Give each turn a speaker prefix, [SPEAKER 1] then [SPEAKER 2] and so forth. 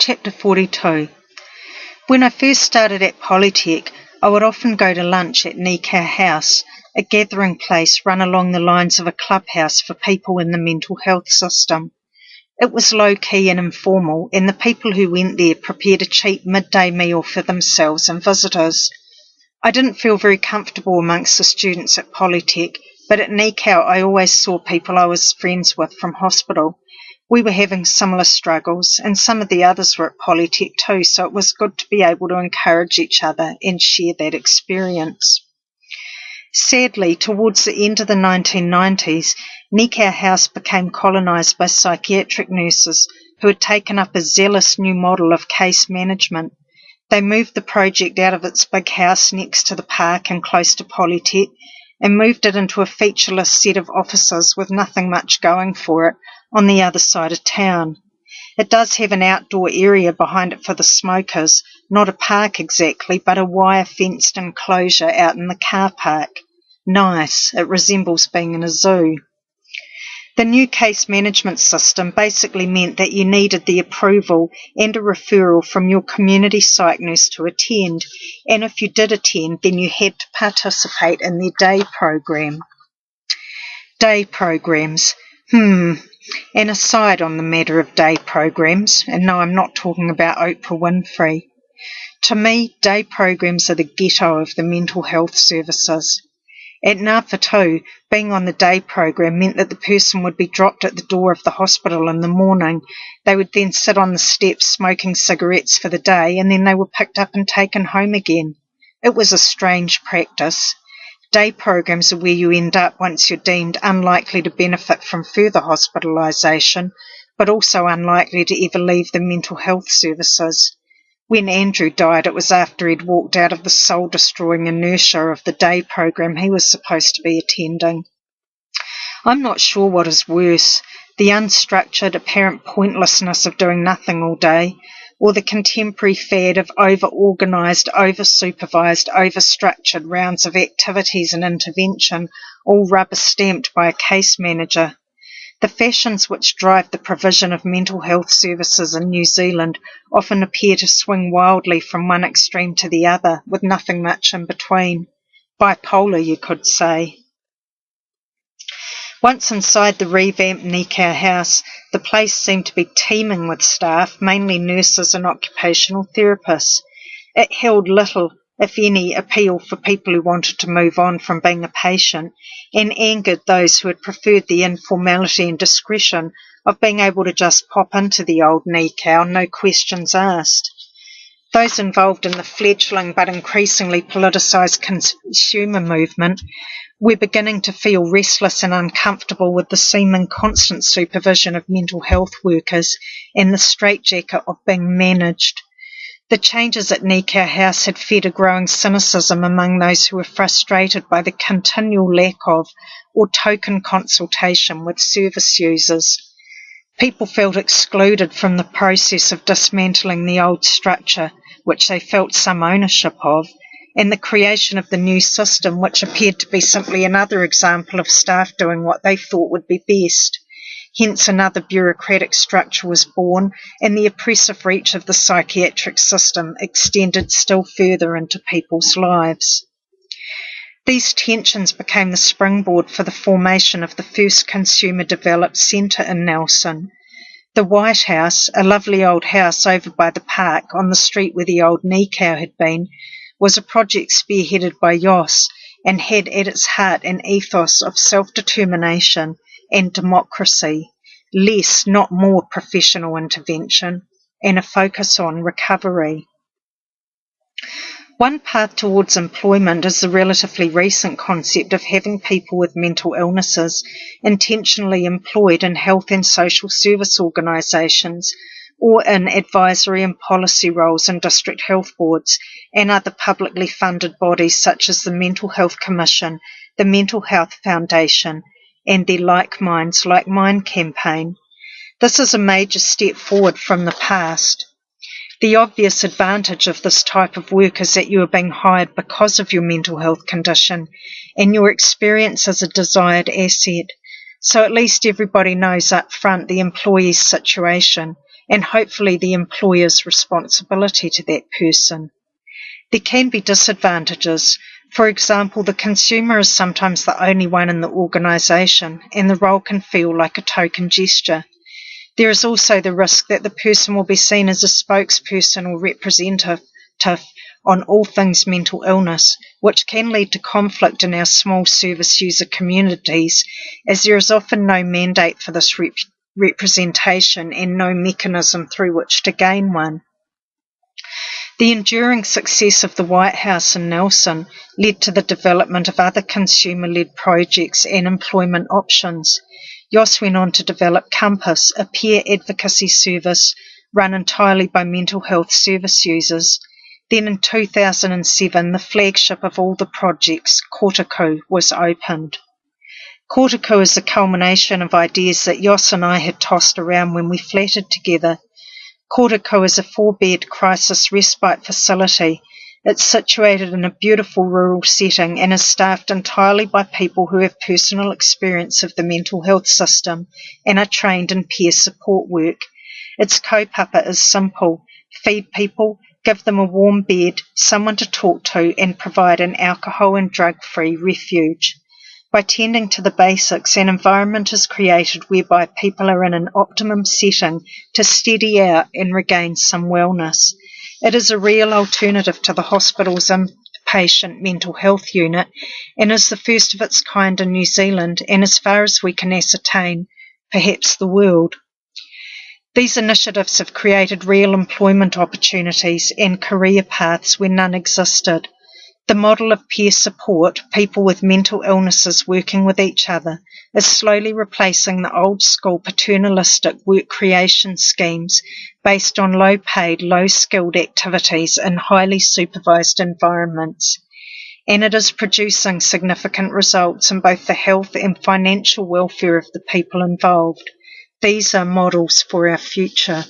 [SPEAKER 1] Chapter 42. When I first started at Polytech, I would often go to lunch at Nikau House, a gathering place run along the lines of a clubhouse for people in the mental health system. It was low-key and informal, and the people who went there prepared a cheap midday meal for themselves and visitors. I didn't feel very comfortable amongst the students at Polytech, but at Nikau I always saw people I was friends with from hospital. We were having similar struggles, and some of the others were at Polytech too, so it was good to be able to encourage each other and share that experience. Sadly, towards the end of the 1990s, Nikau House became colonised by psychiatric nurses who had taken up a zealous new model of case management. They moved the project out of its big house next to the park and close to Polytech, and moved it into a featureless set of offices with nothing much going for it on the other side of town. It does have an outdoor area behind it for the smokers, not a park exactly, but a wire-fenced enclosure out in the car park. Nice, it resembles being in a zoo. The new case management system basically meant that you needed the approval and a referral from your community psych nurse to attend, and if you did attend, then you had to participate in their day program. Day programs. An aside on the matter of day programs, and no, I'm not talking about Oprah Winfrey. To me, day programs are the ghetto of the mental health services. At Ngāwhatu, being on the day program meant that the person would be dropped at the door of the hospital in the morning. They would then sit on the steps smoking cigarettes for the day, and then they were picked up and taken home again. It was a strange practice. Day programs are where you end up once you're deemed unlikely to benefit from further hospitalisation, but also unlikely to ever leave the mental health services. When Andrew died, it was after he'd walked out of the soul-destroying inertia of the day program he was supposed to be attending. I'm not sure what is worse, the unstructured, apparent pointlessness of doing nothing all day, or the contemporary fad of over-organised, over-supervised, over-structured rounds of activities and intervention, all rubber-stamped by a case manager. The fashions which drive the provision of mental health services in New Zealand often appear to swing wildly from one extreme to the other, with nothing much in between. Bipolar, you could say. Once inside the revamped Nikau House, the place seemed to be teeming with staff, mainly nurses and occupational therapists. It held little, if any, appeal for people who wanted to move on from being a patient, and angered those who had preferred the informality and discretion of being able to just pop into the old Nikau, no questions asked. Those involved in the fledgling but increasingly politicised consumer movement were beginning to feel restless and uncomfortable with the seeming constant supervision of mental health workers and the straitjacket of being managed. The changes at Nikau House had fed a growing cynicism among those who were frustrated by the continual lack of or token consultation with service users. People felt excluded from the process of dismantling the old structure, which they felt some ownership of, and the creation of the new system, which appeared to be simply another example of staff doing what they thought would be best. Hence another bureaucratic structure was born, and the oppressive reach of the psychiatric system extended still further into people's lives. These tensions became the springboard for the formation of the first consumer-developed centre in Nelson. The White House, a lovely old house over by the park on the street where the old Nikau had been, was a project spearheaded by Jos and had at its heart an ethos of self-determination and democracy, less, not more, professional intervention, and a focus on recovery. One path towards employment is the relatively recent concept of having people with mental illnesses intentionally employed in health and social service organisations or in advisory and policy roles in district health boards and other publicly funded bodies such as the Mental Health Commission, the Mental Health Foundation, and their Like Minds, Like Mine campaign. This is a major step forward from the past. The obvious advantage of this type of work is that you are being hired because of your mental health condition, and your experience is a desired asset. So at least everybody knows up front the employee's situation, and hopefully the employer's responsibility to that person. There can be disadvantages. For example, the consumer is sometimes the only one in the organisation, and the role can feel like a token gesture. There is also the risk that the person will be seen as a spokesperson or representative on all things mental illness, which can lead to conflict in our small service user communities, as there is often no mandate for this representation and no mechanism through which to gain one. The enduring success of the White House in Nelson led to the development of other consumer-led projects and employment options. Yoss went on to develop Compass, a peer advocacy service run entirely by mental health service users. Then in 2007, the flagship of all the projects, Kortaku, was opened. Kortaku is a culmination of ideas that Yoss and I had tossed around when we flatted together. Kortaku is a 4-bed crisis respite facility. It's situated in a beautiful rural setting and is staffed entirely by people who have personal experience of the mental health system and are trained in peer support work. Its kaupapa is simple: feed people, give them a warm bed, someone to talk to, and provide an alcohol and drug-free refuge. By tending to the basics, an environment is created whereby people are in an optimum setting to steady out and regain some wellness. It is a real alternative to the hospital's inpatient mental health unit and is the first of its kind in New Zealand and, as far as we can ascertain, perhaps the world. These initiatives have created real employment opportunities and career paths where none existed. The model of peer support, people with mental illnesses working with each other, is slowly replacing the old-school paternalistic work creation schemes based on low-paid, low-skilled activities in highly supervised environments. And it is producing significant results in both the health and financial welfare of the people involved. These are models for our future.